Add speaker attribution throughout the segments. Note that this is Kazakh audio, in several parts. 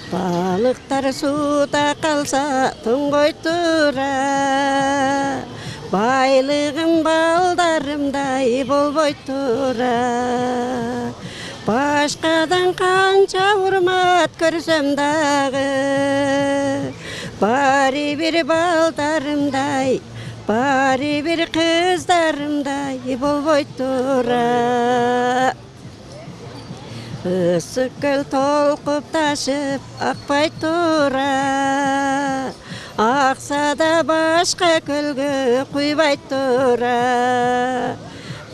Speaker 1: Балықтар суда қалса тұңғой тұра, байлығым балдарымдай болбой тұра. Башқадан қанша урмат көрсем дағы, бари бір балдарымдай, бари бір қыздарымдай болбой тұра. Ысық көл толқып ташып ақпай тұра, ақса да башқа көлге құйбай тұра.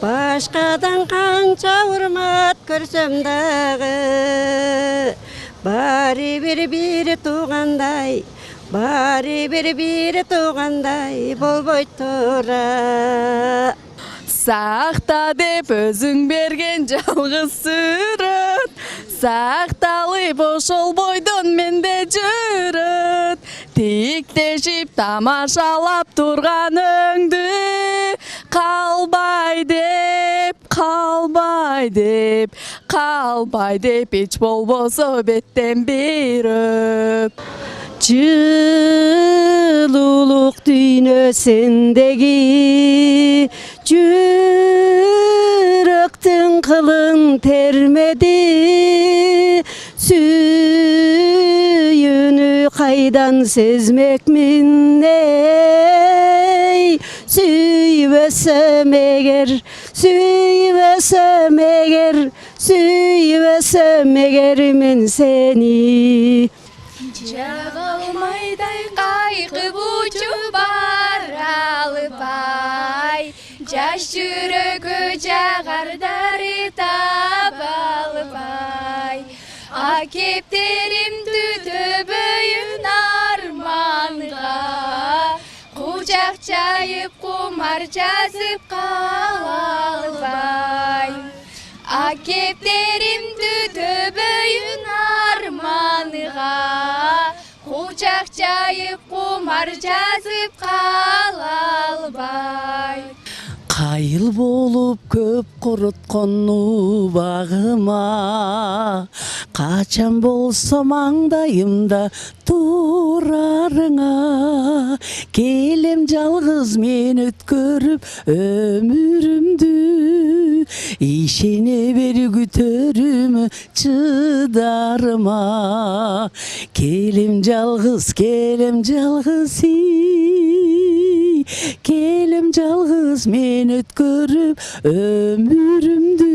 Speaker 1: Башқадан қанша урмат көрсем дағы, бари бір туғандай, бари бір туғандай болбой тұра.
Speaker 2: Сақта деп өзің берген жалғыз сүріт, сақталы бошол бойдон менде жүріт. Тиктешіп тамашалап тұрғаныңды, қалбай деп, қалбай деп, қалбай деп, еч болбосо беттен бир өп. Жылулық дүйнө сендеги, жүрөктүн кылын термеди, сүйүүнү кайдан сезмекмин эй, сүйбөсөм эгер, сүйбөсөм эгер, сүйбөсөм эгер мен сени.
Speaker 3: Жағылмайдай қайқып учуп баралбай, жаш жүрөгү жагардары табалбай. Акептерим түтөбөйүн арманга, кучак чайып кумар жазып калалбай. Акептерим түтөбөйүн арманга, кучак чайып кумар жазып калалбай.
Speaker 2: Кайыл болуп көп куруткон убагыма, качан болсо маңдайымда турарыңа. Келем жалгыз мен өткөрүп өмүрүмдү, ишене бер күтөрүм чыдарыма. Келем жалгыз, келем жалгыз, келем жалгыз мен өткөрүп өмүрүмдү,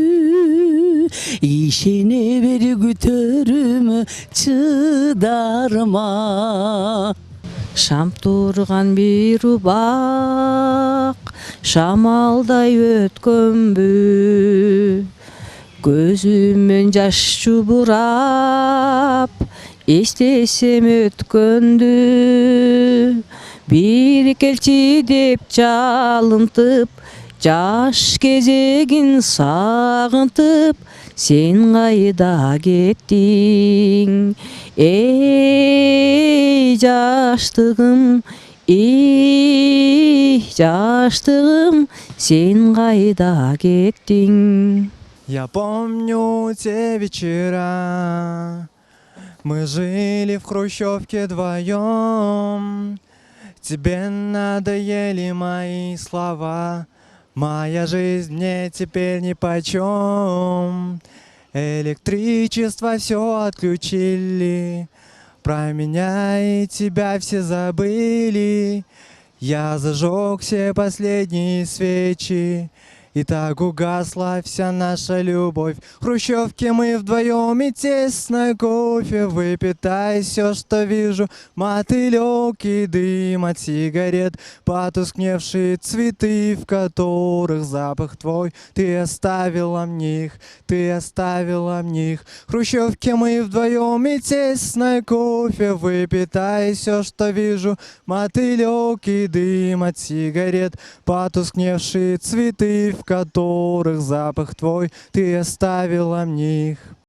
Speaker 2: ишене бер күтөрүм чыдарыма. Шам турган бир убак, шамалдай өткөнбү, көзүмөн жаш чубурап, эстесем өткөндү. Бир келчи деп жалынтып, жаш кезегин сагынтып, сен кайда кеттиң? Эй жаштыгым, эй жаштыгым, сен кайда кеттиң?
Speaker 4: Я помню те вечера, мы жили в хрущевке вдвоем. Тебе надоели мои слова, моя жизнь мне теперь нипочем. Электричество все отключили, про меня и тебя все забыли. Я зажег все последние свечи, и так угасла вся наша любовь. В хрущевке мы вдвоем и тесно кофе выпитай все, что вижу. Мотылек и дым от сигарет, потускневшие цветы, в которых запах твой. Ты оставила мне их, ты оставила мне их. В хрущевке мы вдвоем и тесно кофе выпитай все, что вижу. Мотылек и дым от сигарет, потускневшие цветы, в которых запах твой, ты оставила мне их.